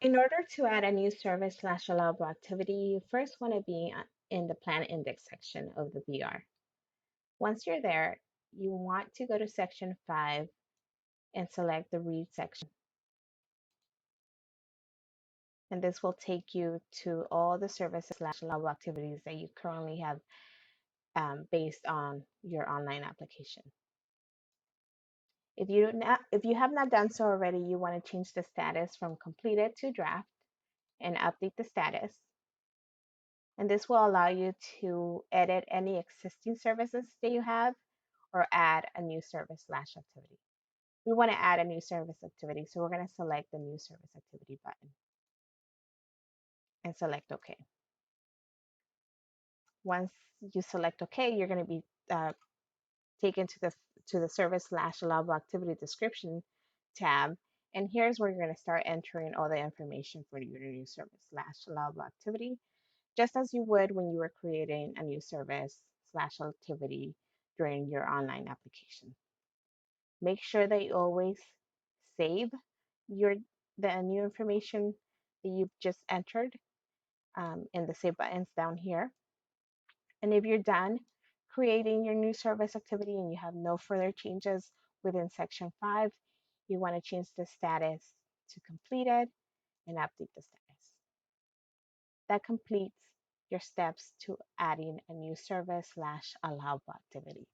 In order to add a new service slash allowable activity, you first want to be in the plan index section of the BR. Once you're there, you want to go to section 5 and select the read section. And this will take you to all the services slash allowable activities that you currently have based on your online application. If you have not done so already, you want to change the status from completed to draft and update the status. And this will allow you to edit any existing services that you have or add a new service slash activity. We want to add a new service activity, so we're going to select the new service activity button and select OK. Once you select OK, you're going to be taken to the service slash allowable activity description tab. And here's where you're going to start entering all the information for your new service slash allowable activity, just as you would when you were creating a new service slash activity during your online application. Make sure that you always save your the new information that you've just entered in the save buttons down here. And if you're done creating your new service activity and you have no further changes within section 5, you want to change the status to completed and update the status. That completes your steps to adding a new service slash allowable activity.